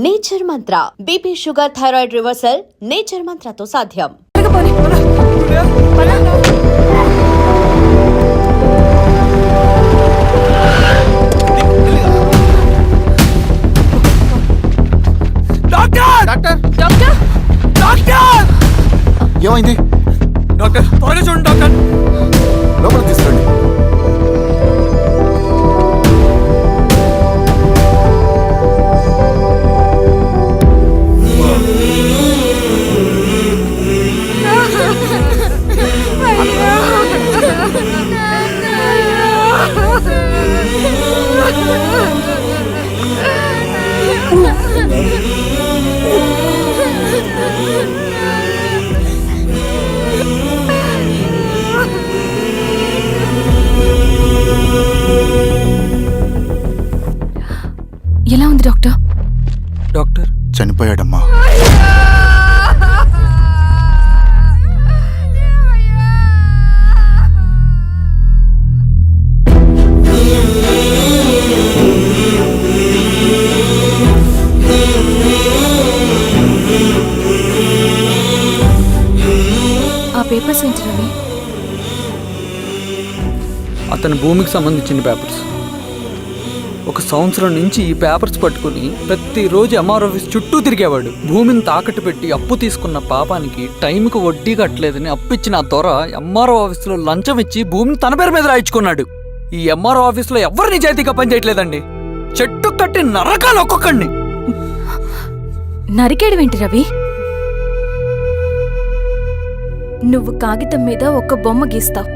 Nature Mantra BP sugar thyroid reversal Nature మంత్రతో సాధ్యం. ఏమైంది డాక్టర్? త్వరగా చూడండి డాక్టర్. లోపల తీసుకురండి. ఎలా ఉంది డాక్టర్? డాక్టర్ చనిపోయాడమ్మా. ఆ పేపర్స్ ఏంటి రవి? అతని భూమికి సంబంధించిన పేపర్స్. ఒక సంవత్సరం నుంచి ఈ పేపర్స్ పట్టుకుని ప్రతిరోజు ఎంఆర్ ఆఫీస్ చుట్టూ తిరిగేవాడు. భూమిని తాకట్టు పెట్టి అప్పు తీసుకున్న పాపానికి టైంకి వడ్డీ కట్టలేదని అప్పిచ్చిన ఆ దొర ఎంఆర్ఓ ఆఫీస్లో లంచం ఇచ్చి భూమిని తన పేరు మీద రాయించుకున్నాడు. ఈ ఎంఆర్ఓ ఆఫీస్లో ఎవరు నిజాయితీగా పనిచేయట్లేదండి. చెట్టు కట్టి నరకాలు ఒక్కొక్కడిని. నరికేయడమేంటి రవి? నువ్వు కాగితం మీద ఒక బొమ్మ గీస్తావు,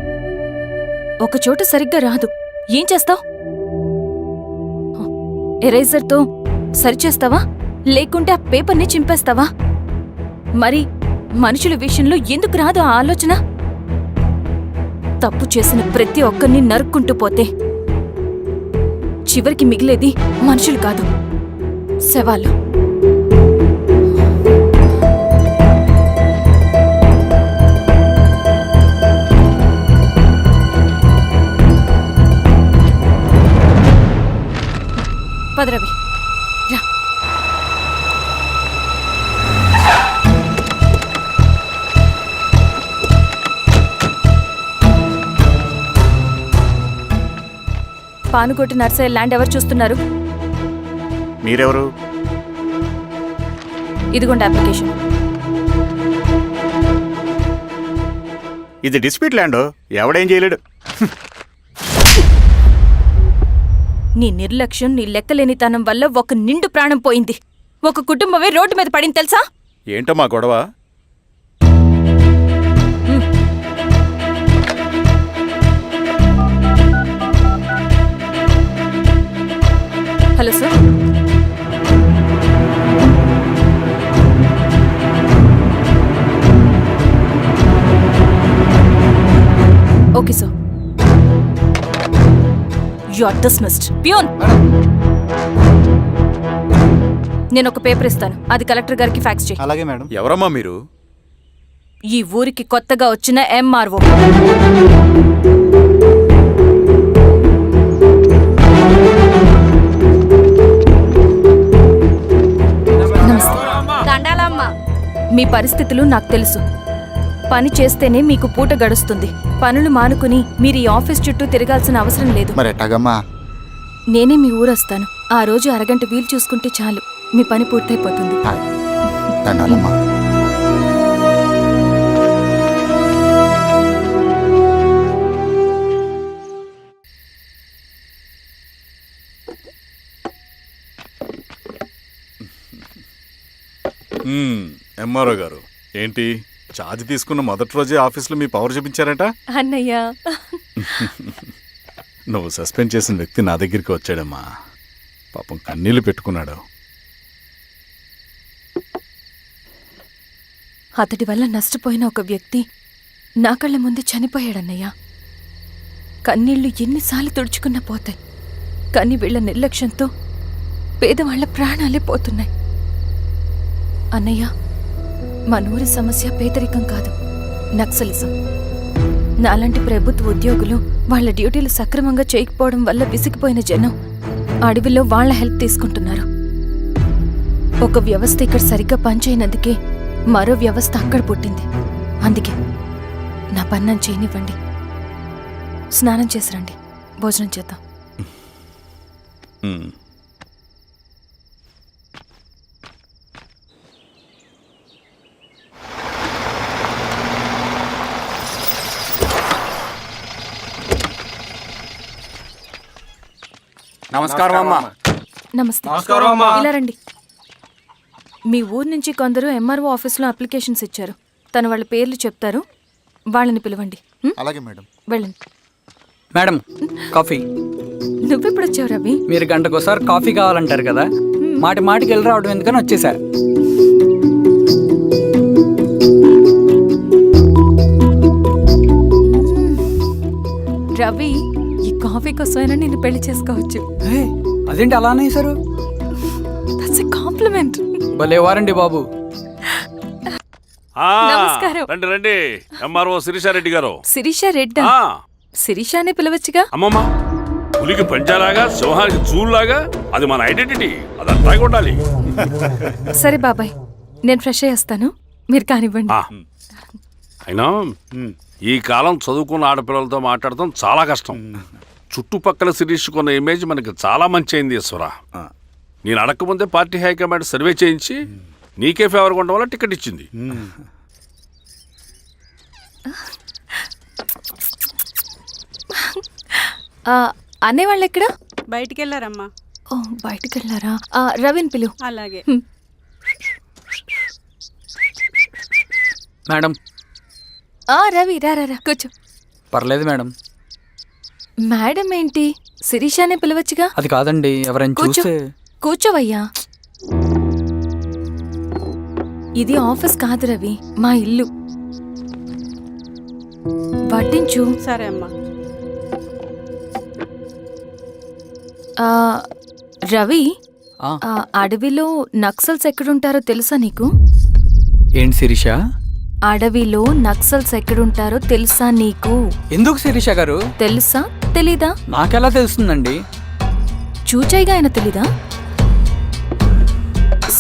ఒక చోట సరిగ్గా రాదు, ఏం చేస్తావు? ఎరేజర్తో సరిచేస్తావా లేకుంటే ఆ పేపర్ని చింపేస్తావా? మరి మనుషుల విషయంలో ఎందుకు రాదు ఆ ఆలోచన? తప్పు చేసిన ప్రతి ఒక్కరిని నరుక్కుంటూ పోతే చివరికి మిగిలేది మనుషులు కాదు, శవాలు. పదరవి రా. పానుకోటి నర్సయ్య ల్యాండ్ ఎవరు చూస్తున్నారు? మీరెవరు? ఇదిగోండి అప్లికేషన్. ఇది డిస్ప్యూట్ ల్యాండ్, ఎవడేం చేయలేడు. నీ నిర్లక్ష్యం, నీ లెక్కలేనితనం వల్ల ఒక నిండు ప్రాణం పోయింది. ఒక కుటుంబమే రోడ్డు మీద పడింది తెలుసా? ఏంటో మా గొడవ? Hello sir. Okay sir. You are dismissed. Peon, నేను ఒక పేపర్ ఇస్తాను, అది కలెక్టర్ గారికి ఫ్యాక్స్ చేయి. అలాగే మేడం. ఎవరమ్మా మీరు? ఈ ఊరికి కొత్తగా వచ్చిన ఎంఆర్ఓ. మీ పరిస్థితులు నాకు తెలుసు. పని చేస్తేనే మీకు పూట గడుస్తుంది. పనులు మానుకుని మీరు ఈ ఆఫీస్ చుట్టూ తిరగాల్సిన అవసరం లేదు. మరి ఎట్టాగమ్మా? నేనే మీ ఊరొస్తాను. ఆ రోజు అరగంట వీలు చూసుకుంటే చాలు, మీ పని పూర్తయిపోతుంది. దండాలమ్మా. ఎంఆర్ఓ గారు, ఏంటి ఛార్జ్ తీసుకున్న మొదటి రోజే ఆఫీస్లో మీ పవర్ చూపించారట? అన్నయ్య, నువ్వు సస్పెండ్ చేసిన వ్యక్తి నా దగ్గరికి వచ్చాడమ్మా. పాపం కన్నీళ్లు పెట్టుకున్నాడు. అతడి వల్ల నష్టపోయిన ఒక వ్యక్తి నా కళ్ళ ముందు చనిపోయాడన్నయ్య. కన్నీళ్లు ఎన్నిసార్లు తుడుచుకున్నా పోతాయి, కానీ వీళ్ల నిర్లక్ష్యంతో పేదవాళ్ల ప్రాణాలే పోతున్నాయి. అన్నయ్య, మనూరి సమస్య పేదరికం కాదు, నక్సలిజం. నాలాంటి ప్రభుత్వ ఉద్యోగులు వాళ్ల డ్యూటీలు సక్రమంగా చేయకపోవడం వల్ల విసిగిపోయిన జనం అడవిలో వాళ్ల హెల్ప్ తీసుకుంటున్నారు. ఒక వ్యవస్థ ఇక్కడ సరిగ్గా పనిచేయనందుకే మరో వ్యవస్థ అక్కడ పుట్టింది. అందుకే నా పని నన్ను చేయనివ్వండి. స్నానం చేసి రండి, భోజనం చేద్దాం. నమస్కారం అమ్మా. నమస్తే. ఇలా రండి. మీ ఊరు నుంచి కొందరు ఎంఆర్ఓ ఆఫీస్లో అప్లికేషన్స్ ఇచ్చారు. తను వాళ్ళ పేర్లు చెప్తారు, వాళ్ళని పిలవండి. అలాగే మేడం. వెళ్ళండి. Madam, coffee. నువ్వెప్పుడు వచ్చావు రవి? మీరు గంటకోసారి కాఫీ కావాలంటారు కదా, మాటి మాటికి వెళ్ళి రావడం ఎందుకని వచ్చేసా. రవి, ఈ కాఫీ కోసమైనా నేను పెళ్లి చేసుకోవచ్చు. అదేంటి అలా అనేసారు? That's a compliment. భలేవారండి బాబు. నమస్కారం. రండి రండి. ఎంఆర్ఓ శిరీషారెడ్డి గారు. శిరీష రెడ్డా? శిరీష అనే పిలవచ్చుగా. అమ్మమ్మ, పులికి పంచాలాగా సింహానికి చూలాగా అది మన ఐడెంటిటీ, అదంతా ఉండాలి. సరే బాబాయ్, నేను ఫ్రెష్ అయ్యేస్తాను, మీరు కానివ్వండి. అయినా ఈ కాలం చదువుకున్న ఆడపిల్లలతో మాట్లాడటం చాలా కష్టం. చుట్టుపక్కల శిరీష్ కొన్న ఇమేజ్ మనకి చాలా మంచి అయింది ఈశ్వర. నేను అడగకముందే పార్టీ హైకమాండ్ సర్వే చేయించి నీకే ఫేవర్గా ఉండడం వల్ల టికెట్ ఇచ్చింది. అనేవాళ్ళు ఎక్కడ? బయటికి వెళ్ళారమ్మా. ఓ, బయటికి వెళ్ళారా? రవిని పిలువు. అలాగే. మేడం. రవి రా రా రా, కూర్చో. పర్లేదు మేడం. మేడం ఏంటి, శిరీషానే పిలవచ్చుగా. అది కాదండి, ఎవరైనా కూర్చో. చూస్తే. కూర్చోవయ్యా. ఇది ఆఫీస్ కాదు రవి, మా ఇల్లు. వడ్డించు. సరే అమ్మా. రవి, ఆ. అడవిలో నక్సల్స్ ఎక్కడుంటారో తెలుసా నీకు? ఏంటి శిరీష? అడవిలో నక్సల్స్ ఎక్కడుంటారో తెలుసా నీకు? ఎందుకు శిరీష గారు? తెలుసా తెలీదా? నాకెలా తెలుస్తుందండి? చూచాయిగా ఆయన తెలీదా?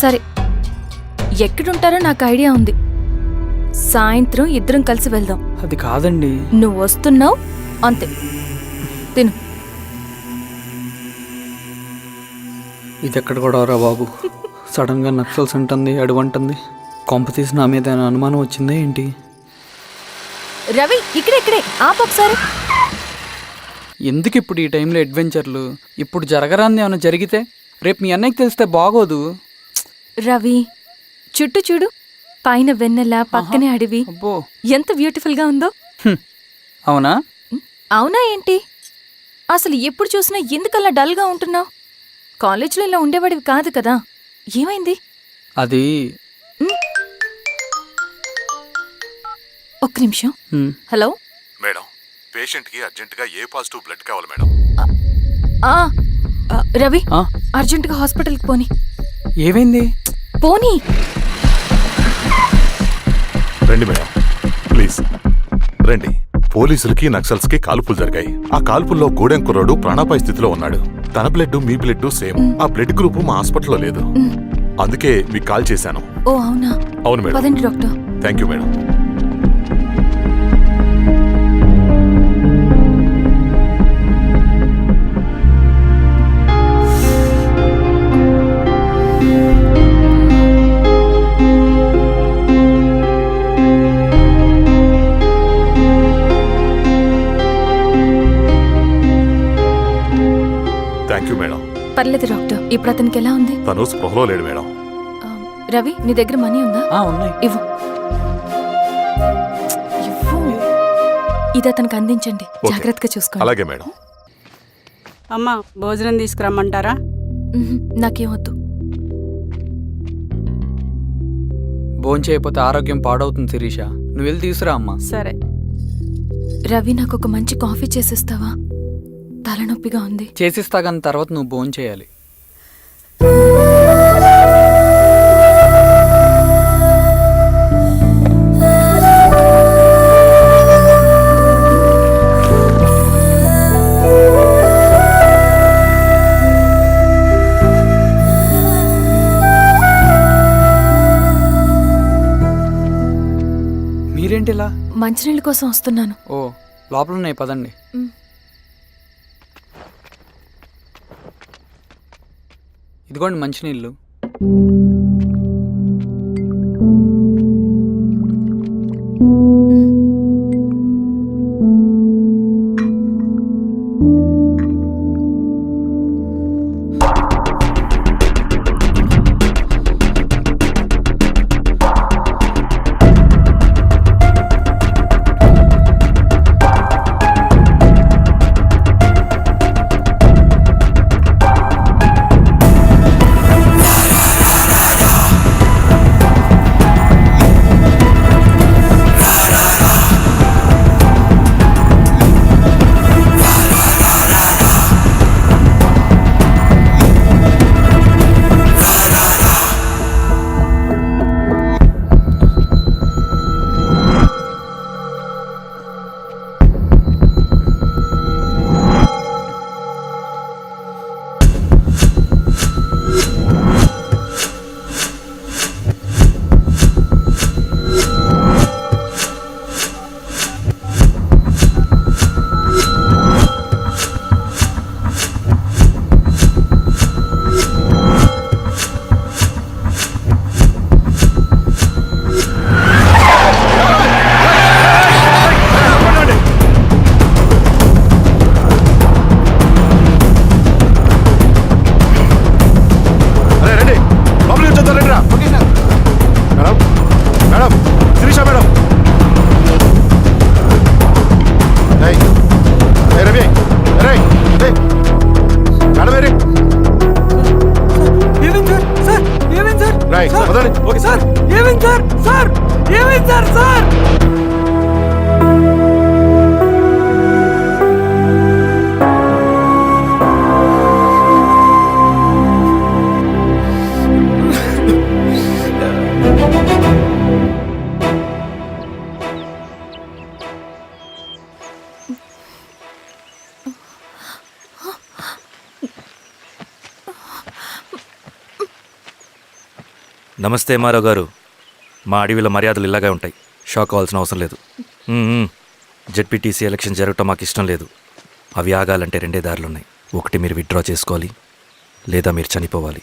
సరే, ఎక్కడుంటారో నాకు ఐడియా ఉంది. సాయంత్రం ఇద్దరం కలిసి వెళ్దాం. అది కాదండి. నువ్వు వస్తున్నావు అంతే, తిను. ఇది ఎక్కడ కూడా రా బాబు, సడన్ గా నక్సల్స్ అంటుంది, అడువంటుంది. కొంప తీసి నా మీద ఏమైనా అనుమానం వచ్చిందా ఏంటి? రవి, ఇక్కడే ఆపొకసారి. ఎందుకు ఇప్పుడు ఈ టైంలో అడ్వెంచర్లు? ఇప్పుడు జరగరాంది ఏమైనా జరిగితే రేపు మీ అన్నయ్యకి తెలిస్తే బాగోదు. రవి, చుట్టూ చూడు, పైన వెన్నెల, పక్కనే అడవి. అబ్బో, ఎంత బ్యూటిఫుల్ గా ఉందో. అవునా? అవునా ఏంటి? అసలు ఎప్పుడు చూసినా ఎందుకలా డల్ గా ఉంటున్నావు? కాలేజీలో ఇలా ఉండేవాడివి కాదు కదా, ఏమైంది? అది ఒక్క నిమిషం. హలో మేడం, పేషెంట్కి అర్జెంటుగా ఏ పాజిటివ్ బ్లడ్ కావాలి మేడం. రవి, ఆ? అర్జెంటుగా హాస్పిటల్కి పోని. ఏమైంది? పోనీ. రండి మేడం, ప్లీజ్ రండి. పోలీసులకి నక్సల్స్ కి కాల్పులు జరిగాయి. ఆ కాల్పుల్లో గూడెం కుర్రాడు ప్రాణాపాయ స్థితిలో ఉన్నాడు. తన బ్లడ్ మీ బ్లడ్ సేమ్. ఆ బ్లడ్ గ్రూప్ మా హాస్పిటల్లో లేదు, అందుకే మీకు కాల్ చేశాను. ఓ అవునా? అవును మేడం. పదండి డాక్టర్. Thank you madam. పర్లేదు డాక్టర్, ఇప్పుడు అతనికి ఎలా ఉంది? తను స్పృహలో లేడు మేడం. రవి, నీ దగ్గర మనీ ఉందా? ఉన్నాయి. ఇవ్వు. ఇది అతనికి అందించండి, జాగ్రత్తగా చూసుకోండి. అలాగే మేడం. అమ్మా, భోజనం తీసుకురమ్మంటారా? నాకేమొద్దు. భోంచేయకపోతే ఆరోగ్యం పాడవుతుంది శిరీష, నువ్వు వెళ్ళి తీసురా అమ్మా. సరే. రవి, నాకు ఒక మంచి కాఫీ చేసిస్తావా? తలనొప్పిగా ఉంది. చేసిస్తా కానీ తర్వాత నువ్వు భోంచేయాలి. మంచినీళ్ళ కోసం వస్తున్నాను. ఓ లోపల ఉన్నాయి, పదండి. మ్. ఇదిగోండి మంచినీళ్ళు. నమస్తే మారావు గారు. మా అడవిలో మర్యాదలు ఇలాగే ఉంటాయి. షాక్ అవ్వాల్సిన అవసరం లేదు. జెడ్పీటీసీ ఎలక్షన్ జరగటం మాకు ఇష్టం లేదు. అవి ఆగాలంటే రెండే దారులున్నాయి. ఒకటి మీరు విత్డ్రా చేసుకోవాలి, లేదా మీరు చనిపోవాలి.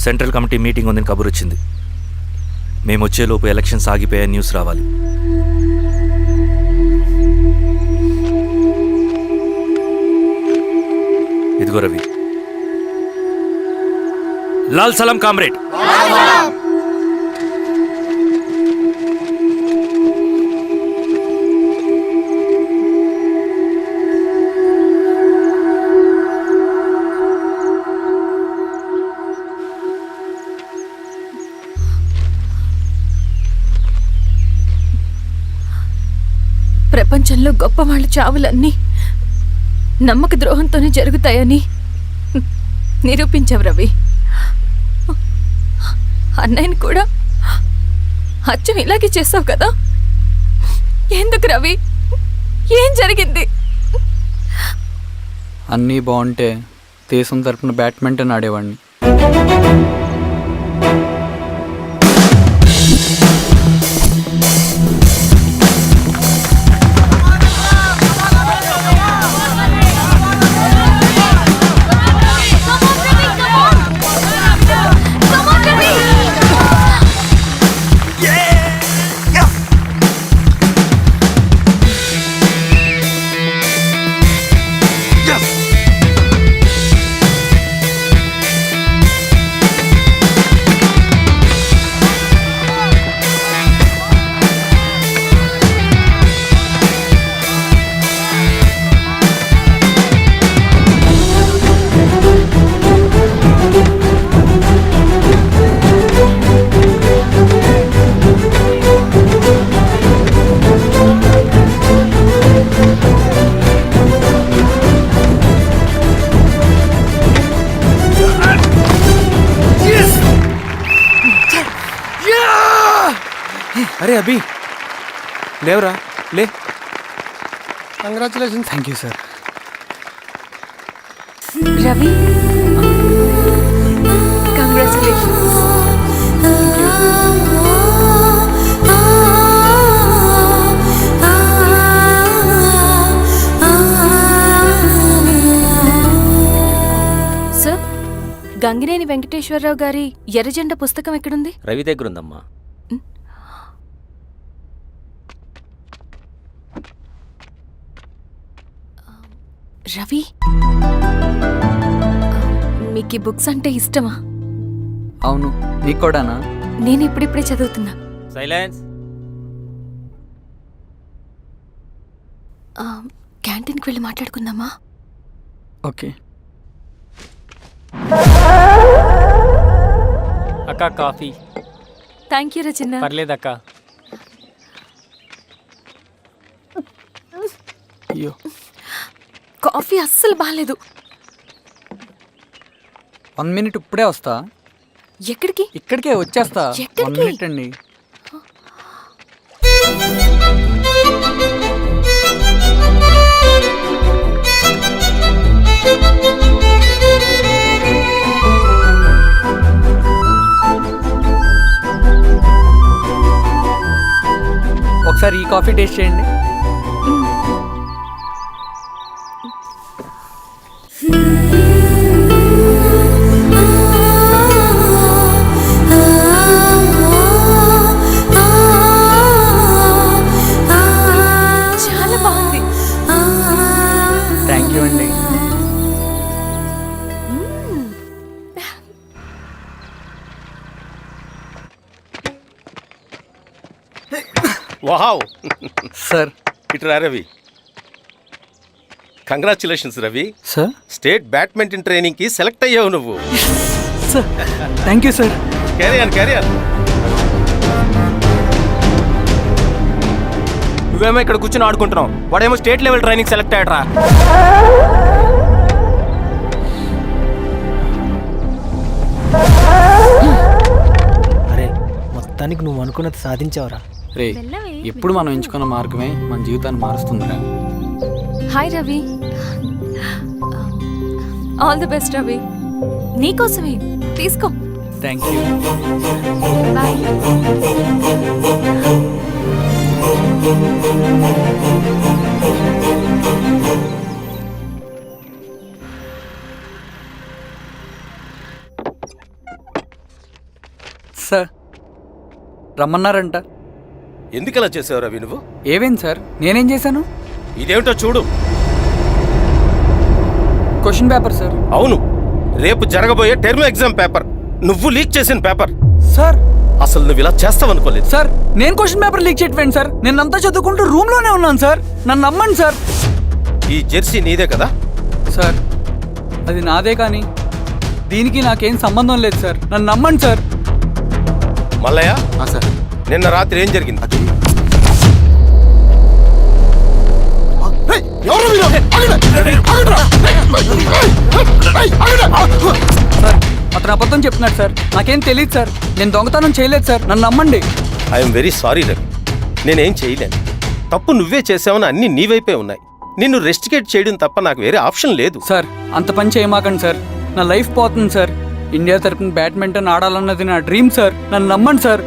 సెంట్రల్ కమిటీ మీటింగ్ ఉందని కబురు వచ్చింది. మేము వచ్చేలోపు ఎలక్షన్స్ ఆగిపోయే న్యూస్ రావాలి. ఇదిగో రవి. లాల్ సలాం కామ్రేడ్. ప్రపంచంలో గొప్పవాళ్ళ చావులన్నీ నమ్మక ద్రోహంతోనే జరుగుతాయని నిరూపించావు రవి. అన్నయ్యని కూడా అచ్చం ఇలాగే చేస్తావు కదా. ఎందుకు రవి? ఏం జరిగింది? అన్నీ బాగుంటే దేశం తరపున బ్యాడ్మింటన్ ఆడేవాడిని. అరే అభి లేవరా లే. Congratulations. Thank you sir. Ravi congratulations. Sir, Gangineni Venkateswararao గారి ఎర్రజెండ పుస్తకం ఎక్కడుంది? రవి దగ్గర ఉందమ్మా. రవి, మీకు ఈ బుక్స్ అంటే ఇష్టమా? అవును, నీకు కూడానా? నేను ఇప్పుడిప్పుడే చదువుతున్నా. సైలెన్స్. క్యాంటీన్కి వెళ్ళి మాట్లాడుకుందామా? ఓకే. అక్క కాఫీ. థ్యాంక్ యూ రచన. పర్లేదక్క. అయ్యో, కాఫీ అస్సలు బాగాలేదు. 1 minute ఇప్పుడే వస్తా. ఎక్కడికి? ఇక్కడికే వచ్చేస్తా. ఎక్కడికి? 1 minute అండి. ఒకసారి ఈ కాఫీ టేస్ట్ చేయండి. చాలా బాగుంది. థ్యాంక్ యూ అండి. వావ్. సార్. ఇట్రా Ravi. Congratulations Ravi. Sir. State badminton training కి సెలెక్ట్ అయ్యావు నువ్వు. Sir thank you sir. Carrier. నువ్వేమో ఇక్కడ కూర్చొని ఆడుకుంటున్నావు, వాడేమో స్టేట్ లెవెల్ ట్రైనింగ్ సెలెక్ట్ అయ్యాడ్రా. అరే, మొత్తానికి నువ్వు అనుకున్నది సాధించావురా. రే, ఎప్పుడు మనం ఎంచుకున్న మార్గమే మన జీవితాన్ని మారుస్తుందిరా. Hi Ravi. All the best Ravi. నీకోసమే, తీసుకో. Thank you. బాయ్. సార్ రమ్మన్నారంట. ఎందుకలా చేసావు రవి నువ్వు? ఏవేం సార్, నేనేం చేశాను? ఇదేమిటో చూడు. Question paper sir. అవును, రేపు జరగబోయే టర్మ్ ఎగ్జామ్ పేపర్. నువ్వు లీక్ చేసిన పేపర్. సార్ అసలు నువ్వు ఇలా చేస్తావనుకోలేదు. సార్, నేను క్వశ్చన్ పేపర్ లీక్ చేయట్లేదు సార్. నేను అంతా చదువుకుంటూ రూమ్ లోనే ఉన్నాను సార్. నన్ను నమ్మండి సార్. ఈ జెర్సీ నీదే కదా? సార్ అది నాదే, కానీ దీనికి నాకేం సంబంధం లేదు సార్. నన్ను నమ్మండి సార్. మల్లయ్య, సార్. నిన్న రాత్రి ఏం జరిగింది? సార్ అతను అబద్ధం చెప్తున్నాడు సార్. నాకేం తెలియదు సార్. నేను దొంగతనం చేయలేదు సార్. నన్ను నమ్మండి. I'm very sorry Ravi. నేనేం చేయలేను. తప్పు నువ్వే చేసావని అన్ని నీ వైపే ఉన్నాయి. నిన్ను రెస్టికేట్ చేయడం తప్ప నాకు వేరే ఆప్షన్ లేదు. సార్ అంత పని చేయమాకండి సార్. నా లైఫ్ పోతుంది సార్. ఇండియా తరపున బ్యాడ్మింటన్ ఆడాలన్నది నా డ్రీమ్ సార్. నన్ను నమ్మండి సార్.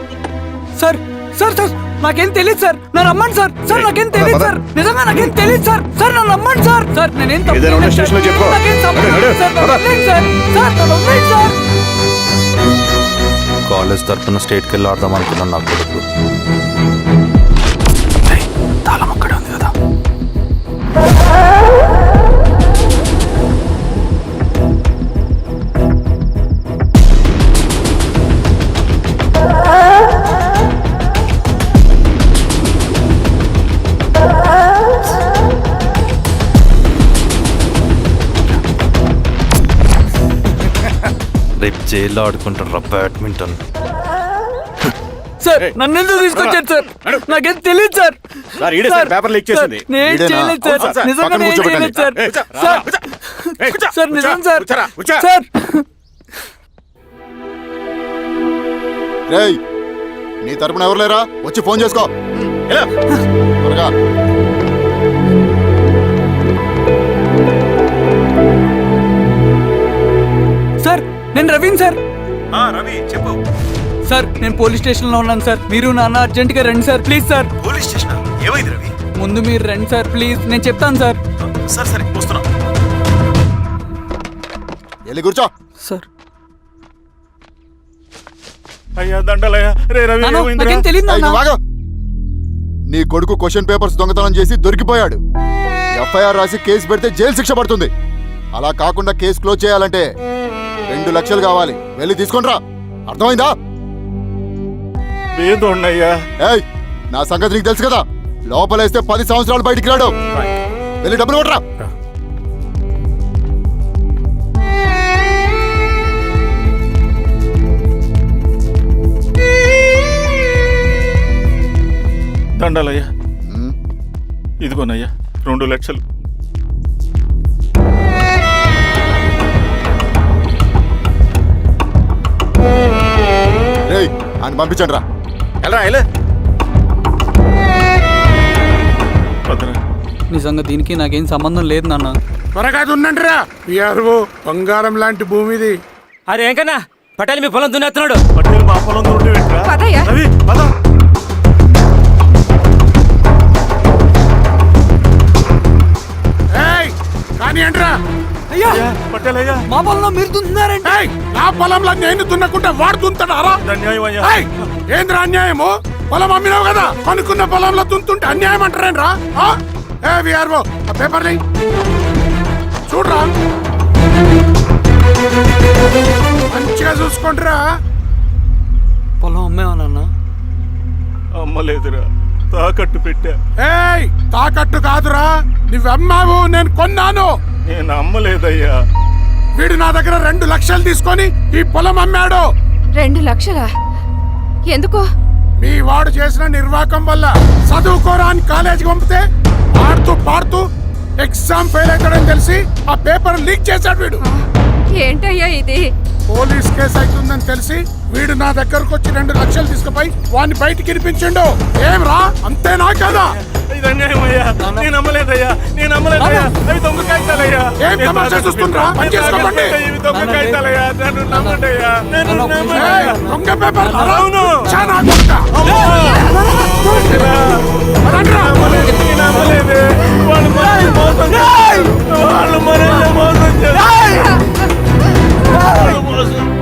సార్ సార్ సార్ నాకేం తెలియదు సార్. నన్ను నమ్మండి సార్. సార్ నాకేం తెలియదు సార్. నిజంగా నాకేం తెలియదు సార్. సార్ నన్ను నమ్మండి సార్. సార్ నేనేం తప్పు ఏదైనా ఉన్న చేయలేదు సార్. స్టేషన్లో చెప్పు. నాకేం సంబంధం లేదు సార్. నన్ను వదిలేయండి సార్. సార్ నన్ను వదిలేయండి సార్. కాలేజ్ తరఫున స్టేట్కి వెళ్ళి ఆడదాం అనుకున్నాను నా కొడుకు. తాళం అక్కడే ఉంది కదా. రేపు జైల్లో ఆడుకుంటారా బ్యాడ్మింటన్? సార్ నన్ను ఎందుకు తీసుకొచ్చారు సార్? నాకేం తెలియదు సార్. సార్, ఈడే సార్ పేపర్ లీక్ చేసింది. నేను ఈడేనా? చేయలేదు సార్. అవును సార్. నిజంగా పక్కన నేను కూర్చోబెట్టండి. చేయలేదు సార్. సార్ సార్ నిజం సార్. సార్ రేయ్, నీ తరపున ఎవరు లేరా? వచ్చి ఫోన్ చేసుకో. త్వరగా. సార్ నేను రవీన్ సార్. రవి చెప్పు. సార్ నేను పోలీస్ స్టేషన్లో ఉన్నాను సార్. మీరు నాన్న అర్జెంటుగా రండి sir, please sir. Police station ఏమైంది రవి? ముందు మీరు రండి సార్ ప్లీజ్, నేను చెప్తాను సార్. సరే సరే వస్తున్నా. వెళ్ళి కూర్చో. సార్ అయ్యా దండలయ్యా. రే రవి నాన్న, ఏమైందిరా? నాకేం తెలియదు ఏయ్, నాన్న. నువ్వు ఆగు. నీ కొడుకు క్వశ్చన్ పేపర్స్ దొంగతనం చేసి దొరికిపోయాడు. ఎఫ్ఐఆర్ రాసి కేసు పెడితే జైలు శిక్ష పడుతుంది. అలా కాకుండా కేసు క్లోజ్ చేయాలంటే 2 లక్షలు కావాలి. వెళ్ళి తీసుకొని రా. అర్థమైందా? ఏదోన్నయ్యా. ఏయ్, నా సంగతి నీకు తెలుసు కదా. లోపలేస్తే 10 సంవత్సరాలు బయటికి రాడు. వెళ్ళి డబ్బులు కొట్టరా. దండలయ్యా. ఇదిగోనయ్యా 2 లక్షలు. రేయ్, ఆయన పంపించండి రా. నిజంగా దీనికి నాకేం సంబంధం లేదు నాన్న. త్వరగా ఉండండి రా. బంగారం లాంటి భూమిది. అరే ఏంకన్నా పటేల్ మీ పొలం దున్నేస్తున్నాడు. పట్టేలు మా పొలం దొరికి పెట్టరా? రవి పద. కానీ అంటరా అయ్యా పట్టేలయ్యా. మా పొలంలో మీరు దున్నుతున్నారంటే నా పొలంలో నేను దున్నకుంటే వాడు దున్నుతాడారా? అన్యాయం అయ్యా. ఏంద్రా అన్యాయము? పొలం అమ్మినావు కదా, కొనుక్కున్న పొలంలో దున్నుతుంటే అన్యాయం అంటారేంట్రా? విఆర్ఓ ఆ పేపర్ చూడరా, మంచిగా చూసుకుంటారా. పొలం అమ్మేవా నాన్న? అమ్మలేదురా, తాకట్టు పెట్టా. ఏయ్, తాకట్టు కాదురా, నువ్వమ్మావు, నేను కొన్నాను. నేను అమ్మలేదయ్యా. వీడు నా దగ్గర 2 లక్షలు తీసుకొని ఈ పొలం అమ్మాడు. 2 లక్షలా? ఎందుకు? మీ వాడు చేసిన నిర్వాకం వల్ల చదువుకోరా అని కాలేజీకి పంపితే ఆడుతూ పాడుతూ ఎగ్జామ్ ఫెయిల్ అవుతాడని తెలిసి ఆ పేపర్ లీక్ చేశాడు వీడు. ఏంటయ్యా ఇది? పోలీస్ కేసు అవుతుందని తెలిసి వీడు నా దగ్గరకు వచ్చి 2 లక్షలు తీసుకుపోయి వాడిని బయటికి ఇరిపించిండు. ఏం రా, అంతేనా కదా? ఇది అన్యాయం అయ్యా. నేను అమ్మలేదయ్యా. నేను అమ్మలేదయ్యా. అవి దొంగ కాగితాలయ్యా. ఏం తమాషా చూస్తుండ్రా? పని చేసుకోమండి. ఇవి దొంగ కాగితాలయ్యా. నన్ను నమ్మండయ్యా. నేను నమ్మనయ్యా. ఏయ్, దొంగ పేపర్ అవును. చాలా దొంగ. రండ్రా. నేను అమ్మలేదే. వాళ్ళు మనల్ని మోసం చేశారు. వాళ్ళు మనల్ని మోసం చేశారు.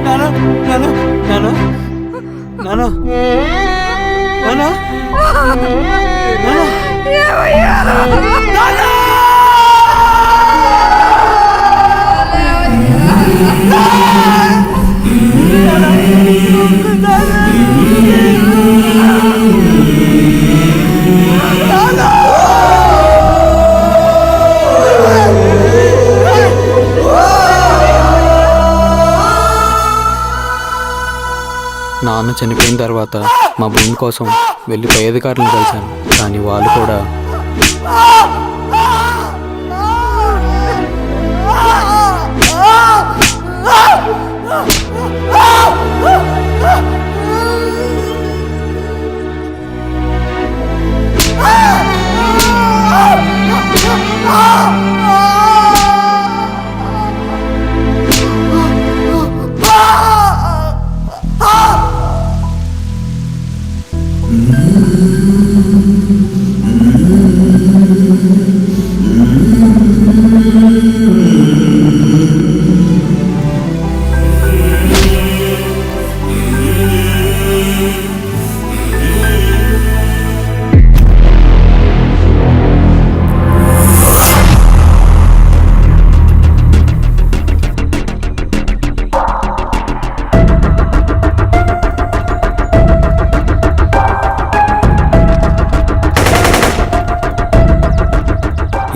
నాన్న నాన్న నాన్న నాన్న నాన్న నాన్న చనిపోయిన తర్వాత మా భూమి కోసం వెళ్ళి పై అధికారులను కలిశాను, కానీ వాళ్ళు కూడా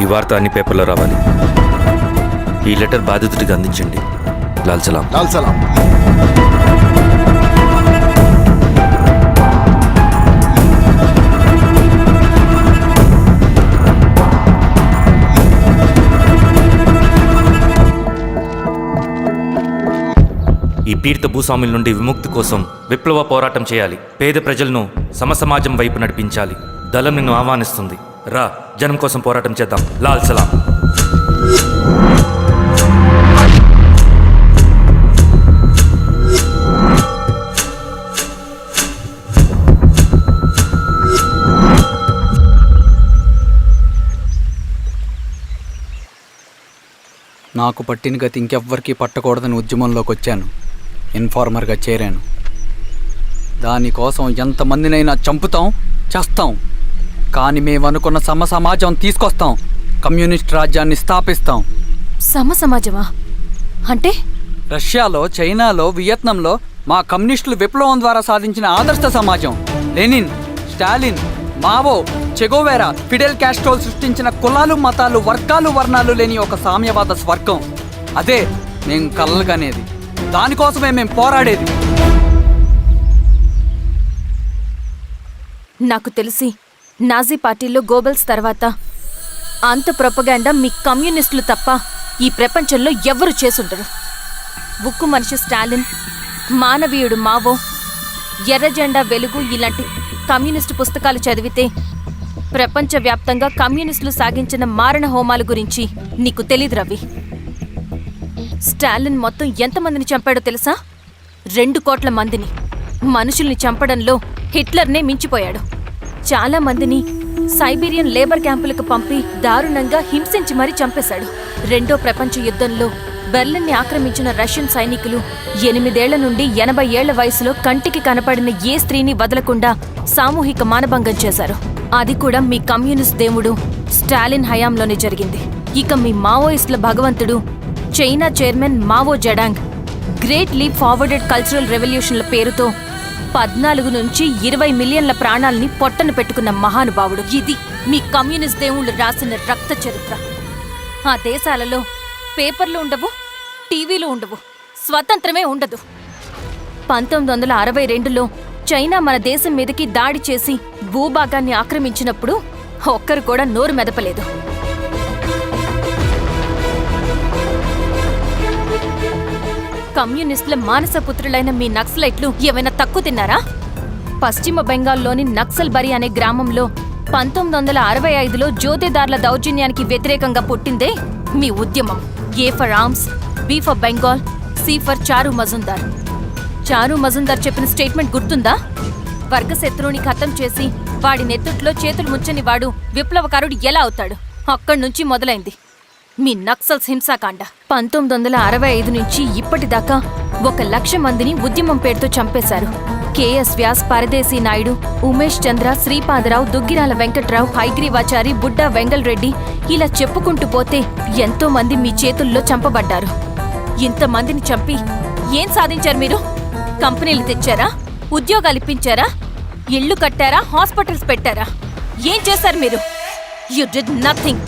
ఈ వార్త అన్ని పేపర్లో రావాలి. ఈ లెటర్ బాధితుడికి అందించండి. లాల్ సలాం. లాల్ సలాం. ఈ పీడిత భూస్వాముల నుండి విముక్తి కోసం విప్లవ పోరాటం చేయాలి. పేద ప్రజలను సమసమాజం వైపు నడిపించాలి. దళం నిన్ను ఆహ్వానిస్తుంది. రా, జనం కోసం పోరాటం చేద్దాం. లాల్ సలాం. నాకు పట్టిన గతి ఇంకెవ్వరికీ పట్టకూడదని ఉద్యమంలోకి వచ్చాను. ఇన్ఫార్మర్గా చేరాను. దానికోసం ఎంతమందినైనా చంపుతాం, చేస్తాం. కానీ మేమనుకున్న సమాజం తీసుకొస్తాం. కమ్యూనిస్ట్ రాజ్యాన్ని స్థాపిస్తాం. సమాజమా అంటే? రష్యాలో, చైనాలో, వియత్నంలో మా కమ్యూనిస్టులు విప్లవం ద్వారా సాధించిన ఆదర్శ సమాజం. Lenin, Stalin, Mao, Che Guevara, Fidel క్యాస్ట్రోల్ సృష్టించిన కులాలు, మతాలు, వర్గాలు, వర్ణాలు లేని ఒక సామ్యవాద స్వర్గం. అదే మేము కలలుగనేది. దానికోసమే మేము పోరాడేది. నాకు తెలిసి నాజీ పార్టీలో గోబెల్స్ తర్వాత అంత ప్రొపగాండా మీ కమ్యూనిస్టులు తప్ప ఈ ప్రపంచంలో ఎవ్వరూ చేసుండరు. ఉక్కు మనిషి స్టాలిన్, మానవీయుడు మావో, ఎర్ర జెండా వెలుగు ఇలాంటి కమ్యూనిస్టు పుస్తకాలు చదివితే ప్రపంచవ్యాప్తంగా కమ్యూనిస్టులు సాగించిన మారణ హోమాల గురించి నీకు తెలీదు రవి. స్టాలిన్ మొత్తం ఎంతమందిని చంపాడో తెలుసా? 2 కోట్ల మందిని. మనుషుల్ని చంపడంలో హిట్లర్నే మించిపోయాడు. చాలా మందిని సైబీరియన్ లేబర్ క్యాంపులకు పంపి దారుణంగా హింసించి మరీ చంపేశాడు. 2వ ప్రపంచ యుద్ధంలో బెర్లిన్ని ఆక్రమించిన రష్యన్ సైనికులు 8 ఏళ్ల నుండి 80 ఏళ్ల వయసులో కంటికి కనపడిన ఏ స్త్రీని వదలకుండా సామూహిక మానభంగం చేశారు. అది కూడా మీ కమ్యూనిస్ట్ దేవుడు స్టాలిన్ హయాంలోనే జరిగింది. ఇక మీ మావోయిస్టుల భగవంతుడు China chairman Mao Zedong Great Leap ఫార్వర్డెడ్ కల్చరల్ రెవల్యూషన్ల పేరుతో 14 నుంచి 20 మిలియన్ల ప్రాణాల్ని పొట్టను పెట్టుకున్న మహానుభావుడు. ఇది మీ కమ్యూనిస్ట్ దేవుళ్ళు రాసిన రక్త చరిత్ర. ఆ దేశాలలో పేపర్లు ఉండవు, టీవీలు ఉండవు, స్వతంత్రమే ఉండదు. 1962లో చైనా మన దేశం మీదకి దాడి చేసి భూభాగాన్ని ఆక్రమించినప్పుడు ఒక్కరు కూడా నోరు మెదపలేదు. కమ్యూనిస్టుల మానసపుత్రులైన మీ నక్సలైట్లు ఏమైనా తక్కువ తిన్నారా? పశ్చిమ బెంగాల్లోని నక్సల్బరి అనే గ్రామంలో 1965లో జోతేదార్ల దౌర్జన్యానికి వ్యతిరేకంగా పుట్టిందే మీ ఉద్యమం. A for arms, B for Bengal, C for Charu Majumdar. చారు మజుందార్ చెప్పిన స్టేట్మెంట్ గుర్తుందా? వర్గశత్రువుని ఖతం చేసి వాడి నెత్తుట్లో చేతులు ముంచని వాడు విప్లవకారుడు ఎలా అవుతాడు? అక్కడి నుంచి మొదలైంది మీ నక్సల్స్ హింసాకాండ. 1965 నుంచి ఇప్పటిదాకా 1,00,000 మందిని ఉద్యమం పేరుతో చంపేశారు. కేఎస్ వ్యాస్, పరదేశీ నాయుడు, ఉమేష్ చంద్ర, శ్రీపాదరావు, దుగ్గిరాల వెంకట్రావు, హైగ్రీవాచారి, బుడ్డా వెంగల్ రెడ్డి, ఇలా చెప్పుకుంటూ పోతే ఎంతో మంది మీ చేతుల్లో చంపబడ్డారు. ఇంతమందిని చంపి ఏం సాధించారు మీరు? కంపెనీలు తెచ్చారా? ఉద్యోగాలు ఇప్పించారా? ఇళ్లు కట్టారా? హాస్పిటల్స్ పెట్టారా? ఏం చేశారు మీరు? You did nothing.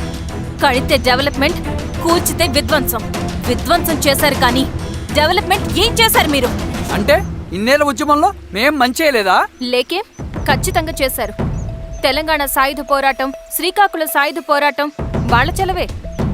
కడితే డెవలప్మెంట్, కూర్చితే విధ్వంసం. విధ్వంసం చేశారు కానీ డెవలప్మెంట్ ఏం చేశారు మీరు? అంటే ఇన్నేళ్ల ఉద్యమంలో మేం మంచేయలేదా? లేకే, ఖచ్చితంగా చేశారు. తెలంగాణ సాయుధ పోరాటం, శ్రీకాకుళం సాయుధ పోరాటం వాళ్ళ చలవే.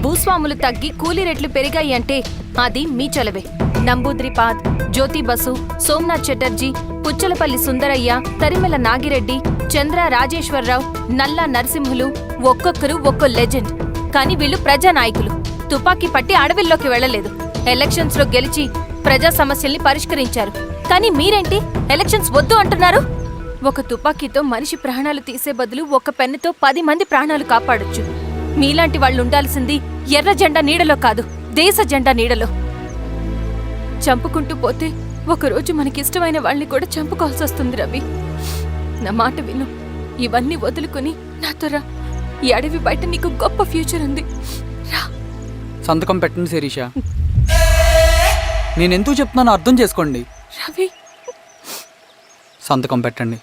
భూస్వాములు తగ్గి కూలీ రేట్లు పెరిగాయి అంటే అది మీ చలవే. నంబూద్రిపాద్, జ్యోతి బసు, సోమనాథ్ చటర్జీ, పుచ్చలపల్లి సుందరయ్య, తరిమెల నాగిరెడ్డి, చంద్ర రాజేశ్వరరావు, నల్లా నరసింహులు ఒక్కొక్కరు ఒక్కో లెజెండ్. కానీ వీళ్ళు ప్రజానాయకులు. తుపాకీ పట్టి అడవిల్లోకి వెళ్లలేదు. ఎలక్షన్స్ లో గెలిచి ప్రజా సమస్యల్ని పరిష్కరించారు. కానీ మీరేంటి ఎలక్షన్స్ వద్దు అంటున్నారు? ఒక తుపాకీతో మనిషి ప్రాణాలు తీసే బదులు ఒక పెన్నుతో 10 మంది ప్రాణాలు కాపాడొచ్చు. మీలాంటి వాళ్ళు ఉండాల్సింది ఎర్ర జెండా నీడలో కాదు, దేశ జెండా నీడలో. చంపుకుంటూ పోతే ఒకరోజు మనకిష్టమైన వాళ్ళని కూడా చంపుకోవాల్సి వస్తుంది రవి. నా మాట విను. ఇవన్నీ వదులుకుని నాతో రా. ఈ అడవి బయట నీకు గొప్ప ఫ్యూచర్ ఉంది. రా. సంతకం పెట్టండి శిరీష. నేనెందుకు చెప్తున్నానో అర్థం చేసుకోండి. రవి, సంతకం పెట్టండి.